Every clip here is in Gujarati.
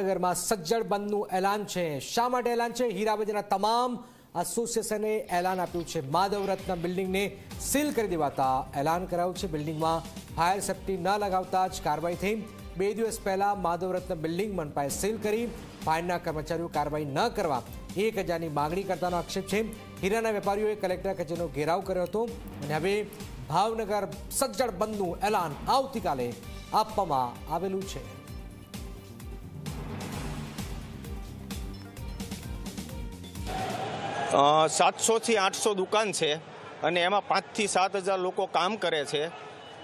નગરમાં સજ્જડ બંધનું એલાન છે। શા માટે એલાન છે? હીરાબજારના તમામ એસોસિએશને એલાન આપ્યું છે। માધવ રત્ન બિલ્ડિંગને સીલ કરી દેવાતા એલાન કરાયું છે। બિલ્ડિંગમાં ફાયર સેફ્ટી ન લગાવતા જ કાર્યવાહી થઈ। 2 દિવસ પહેલા માધવ રત્ન બિલ્ડિંગ મનપાએ સીલ કરી ફાયરના કર્મચારીઓ કાર્યવાહી ન કરવા 1000ની માંગણી કરતાનો આક્ષેપ છે। હીરાના વેપારીઓએ કલેક્ટર કચેરીનો ઘેરાવ કર્યો હતો અને હવે ભાવનગર સજ્જડ બંધનું એલાન આવતીકાલે આપવામાં આવેલું છે। सातसो થી 800 दुकान है और एम 5 થી 7,000 लोग काम करे छे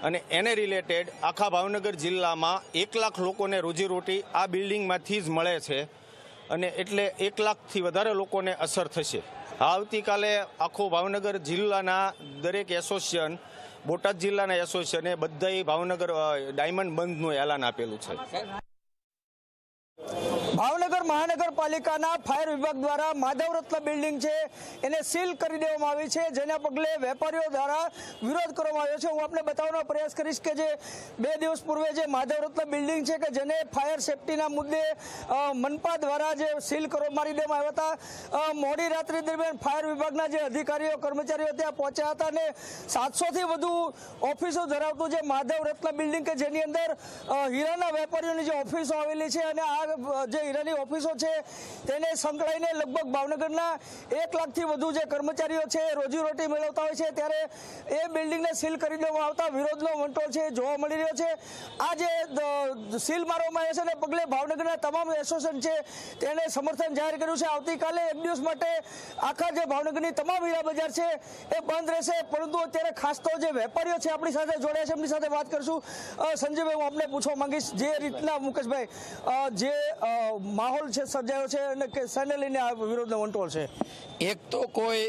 અને એને રિલેટેડ આખા ભાવનગર જિલ્લામાં 1 લાખ લોકોને રોજીરોટી આ બિલ્ડિંગમાંથી જ મળે છે અને એટલે 1 લાખથી વધારે લોકોને અસર થશે। આવતીકાલે આખો ભાવનગર જિલ્લાના દરેક એસોસિએશન, બોટાદ જિલ્લાના એસોસિએશને બધાય ભાવનગર ડાયમંડ બંધનું એલાન આપેલું છે। ભાવનગર મહાનગરપાલિકાના ફાયર વિભાગ દ્વારા માધવ રત્ન બિલ્ડિંગ છે એને સીલ કરી દેવામાં આવી છે, જેના પગલે વેપારીઓ દ્વારા વિરોધ કરવામાં આવ્યો છે। હું આપને બતાવવાનો પ્રયાસ કરીશ કે જે 2 દિવસ પૂર્વે જે માધવ રત્ન બિલ્ડિંગ છે કે જેને ફાયર સેફટીના મુદ્દે મનપા દ્વારા જે સીલ મારી દેવામાં આવ્યા હતા। મોડી રાત્રિ દરમિયાન ફાયર વિભાગના જે અધિકારીઓ કર્મચારીઓ ત્યાં પહોંચ્યા હતા અને 700થી વધુ ઓફિસો ધરાવતું જે માધવ રત્ન બિલ્ડિંગ કે જેની અંદર હીરાના વેપારીઓની જે ઓફિસો આવેલી છે અને આ જે હીરાની ઓફિસો છે તેને સંકળાઈને લગભગ ભાવનગરના 1 લાખથી વધુ જે કર્મચારીઓ છે રોજીરોટી મેળવતા હોય છે, ત્યારે એ બિલ્ડિંગને સીલ કરી દેવામાં આવતા વિરોધનો વંટોળ છે જોવા મળી રહ્યો છે। આ જે સીલ મારવામાં આવ્યા છે ને પગલે ભાવનગરના તમામ એસોસિએશન છે તેને સમર્થન જાહેર કર્યું છે। આવતીકાલે 1 દિવસ માટે આખા જે ભાવનગરની તમામ હીરા બજાર છે એ બંધ રહેશે, પરંતુ અત્યારે ખાસ તો જે વેપારીઓ છે આપણી સાથે જોડાયા છે એમની સાથે વાત કરશું। સંજયભાઈ, હું આપને પૂછવા માંગીશ, જે રીતના મુકેશભાઈ જે માહોલ છે સર્જાયો છે અને શાને લઈને આ વિરોધનો વંટોળ છે? એક તો કોઈ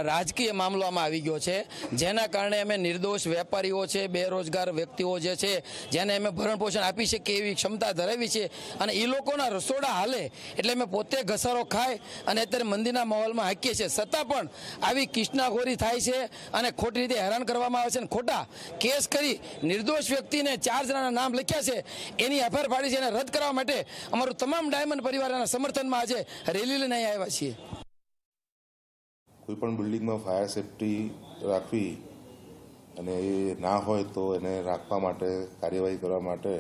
રાજકીય મામલો આમાં આવી ગયો છે, જેના કારણે અમે નિર્દોષ વેપારીઓ છે, બેરોજગાર વ્યક્તિઓ જે છે જેને અમે ભરણ પોષણ આપી શકીએ એવી ક્ષમતા ધરાવી છે અને એ લોકોના રસોડા હાલે એટલે અમે પોતે ઘસારો ખાય અને અત્યારે મંદિરના માહોલમાં હાકીએ છીએ, છતાં પણ આવી કિષ્નાખોરી થાય છે અને ખોટી રીતે હેરાન કરવામાં આવે છે અને ખોટા કેસ કરી નિર્દોષ વ્યક્તિને 4 જણાના નામ લખ્યા છે એની એફઆઈઆર ફાડી છે, એને રદ કરવા માટે અમારું તમામ ડાયમંડ પરિવારના સમર્થનમાં આજે રેલી લઈને આવ્યા છીએ। કોઈ પણ બિલ્ડિંગમાં ફાયર સેફટી રાખવી અને એ ના હોય તો એને રાખવા માટે કાર્યવાહી કરવા માટે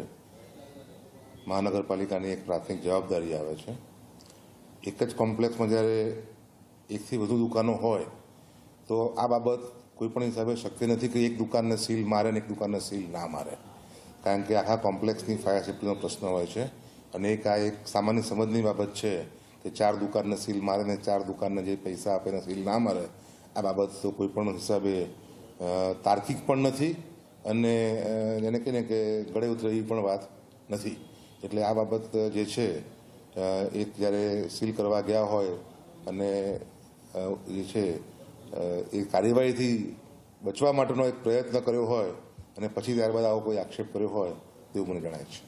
મહાનગરપાલિકાની એક પ્રાથમિક જવાબદારી આવે છે। એક જ કોમ્પ્લેક્સમાં જ્યારે 1 થી વધુ દુકાનો હોય તો આ બાબત કોઈ પણ હિસાબે શક્ય નથી કે એક દુકાનને સીલ મારે અને એક દુકાનને સીલ ના મારે, કારણ કે આખા કોમ્પ્લેક્સની ફાયર સેફટીનો પ્રશ્ન હોય છે અને એક સામાન્ય સમજની બાબત છે કે 4 દુકાનને સીલ મારે ને 4 દુકાનને જે પૈસા આપે ને સીલ ના મારે, આ બાબત તો કોઈ પણ હિસાબે તાર્કિક પણ નથી અને એને કહીને કે ગળે ઉતરે એવી પણ વાત નથી। એટલે આ બાબત જે છે એ જ્યારે સીલ કરવા ગયા હોય અને જે છે એ કાર્યવાહીથી બચવા માટેનો એક પ્રયત્ન કર્યો હોય અને પછી ત્યારબાદ આવો કોઈ આક્ષેપ કર્યો હોય તેવું મને જણાય છે।